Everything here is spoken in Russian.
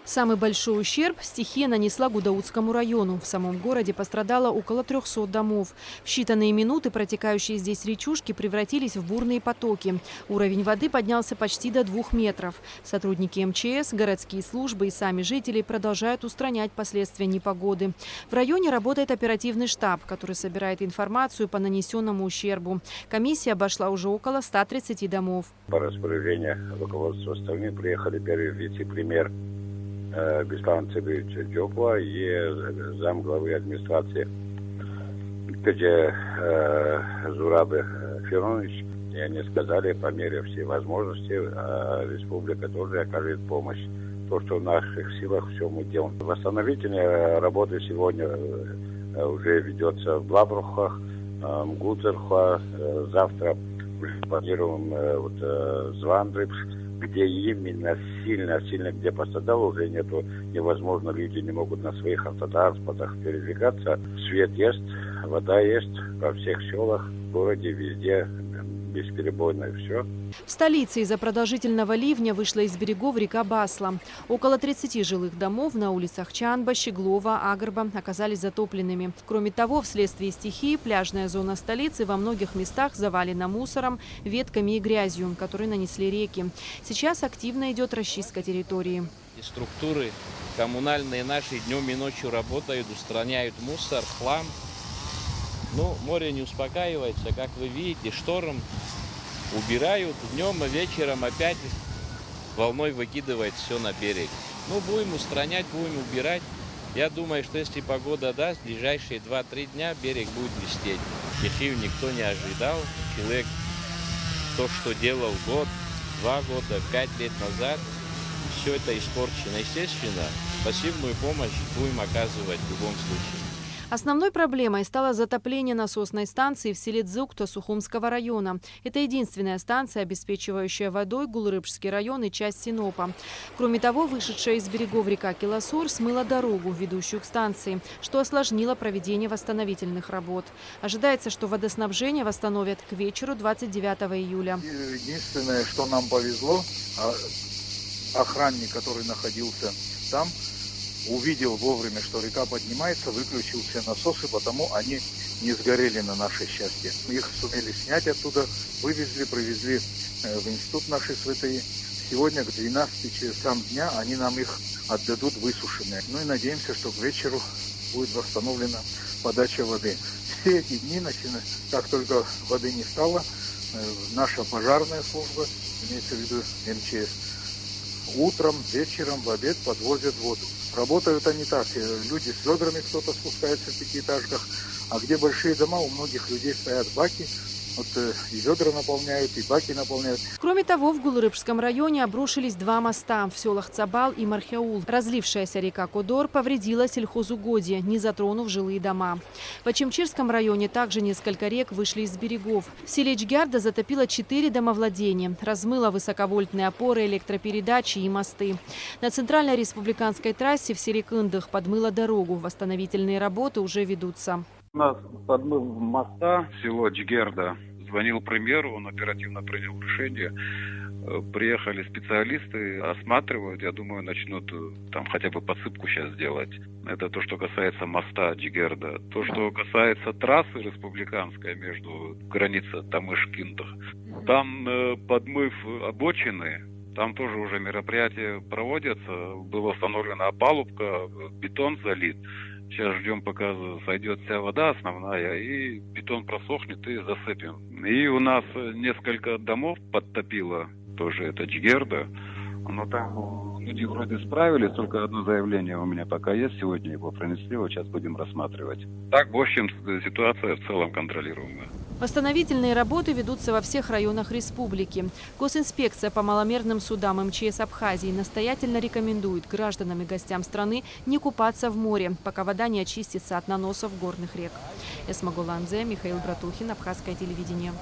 Самый большой ущерб стихия нанесла Гудаутскому району. В самом городе пострадало около 300 домов. В считанные минуты протекающие здесь речушки превратились в бурные потоки. Уровень воды поднялся почти до 2 метров. Сотрудники МЧС, городские службы и сами жители продолжают устранять последствия непогоды. В районе работает оперативный штаб, который собирает информацию по нанесенному ущербу. Комиссия обошла уже около 130 домов. По распоряжению руководства страны приехали первый вице-премьер Беслан Цибович Джопла и замглавы администрации Кадже Зурабы Феронович. И они сказали, по мере всей возможности, республика тоже окажет помощь. То, что в наших силах, все мы делаем. Восстановительные работы сегодня уже ведется в Блабрухах, Мгудзерхах. Завтра планируем Звандрыбс, где именно сильно, где пострадало, уже нету, невозможно, люди не могут на своих автотранспортах передвигаться. Свет есть, вода есть во всех селах, в городе, везде, бесперебойно и все. В столице из-за продолжительного ливня вышла из берегов река Басла. Около 30 жилых домов на улицах Чанба, Щеглова, Агарба оказались затопленными. Кроме того, вследствие стихии пляжная зона столицы во многих местах завалена мусором, ветками и грязью, которые нанесли реки. Сейчас активно идет расчистка территории. Структуры коммунальные наши днем и ночью работают, устраняют мусор, хлам. Но море не успокаивается, как вы видите, шторм убирают, днем и вечером опять волной выкидывает все на берег. Ну, будем устранять, будем убирать. Я думаю, что если погода даст, в ближайшие 2-3 дня берег будет блестеть. Стихию никто не ожидал. Человек то, что делал год, 2 года, 5 лет назад, все это испорчено. Естественно, пассивную помощь будем оказывать в любом случае. Основной проблемой стало затопление насосной станции в селе Дзукто Сухумского района. Это единственная станция, обеспечивающая водой Гулрыбский район и часть Синопа. Кроме того, вышедшая из берегов река Киласур смыла дорогу, ведущую к станции, что осложнило проведение восстановительных работ. Ожидается, что водоснабжение восстановят к вечеру 29 июля. Единственное, что нам повезло, охранник, который находился там, увидел вовремя, что река поднимается, выключил все насосы, потому они не сгорели на наше счастье. Их сумели снять оттуда, вывезли, привезли в институт нашей СВТИ. Сегодня к 12 часам дня они нам их отдадут высушенные. Ну и надеемся, что к вечеру будет восстановлена подача воды. Все эти дни, как только воды не стало, наша пожарная служба, имеется в виду МЧС, утром, вечером, в обед подвозят воду. Работают они так, люди с ведрами, кто-то спускается в пятиэтажках, а где большие дома, у многих людей стоят баки, вот и ведра наполняют, и баки наполняют. Кроме того, в Гулрыбском районе обрушились 2 моста в селах Цабал и Мархеул. Разлившаяся река Кодор повредила сельхозугодья, не затронув жилые дома. В Ачимчирском районе также несколько рек вышли из берегов. В селе Чгярда затопило 4 домовладения, размыло высоковольтные опоры, электропередачи и мосты. На центральной республиканской трассе в селе Кындых подмыло дорогу. Восстановительные работы уже ведутся. У нас подмыл моста село Чгерда. Звонил премьеру, он оперативно принял решение. Приехали специалисты, осматривают. Я думаю, начнут там хотя бы подсыпку сейчас делать. Это то, что касается моста Чгерда. То, что касается трассы республиканской между границей Тамыш-Кинтах. Там подмыв обочины. Там тоже уже мероприятия проводятся. Была установлена опалубка, бетон залит. Сейчас ждем, пока сойдет вся вода основная, и бетон просохнет, и засыпем. И у нас несколько домов подтопило, тоже это Чгерда. Но там люди вроде справились, только одно заявление у меня пока есть. Сегодня его принесли, вот сейчас будем рассматривать. Так, в общем, ситуация в целом контролируемая. Восстановительные работы ведутся во всех районах республики. Госинспекция по маломерным судам МЧС Абхазии настоятельно рекомендует гражданам и гостям страны не купаться в море, пока вода не очистится от наносов горных рек. Эсма Голанзе, Михаил Братухин, Абхазское телевидение.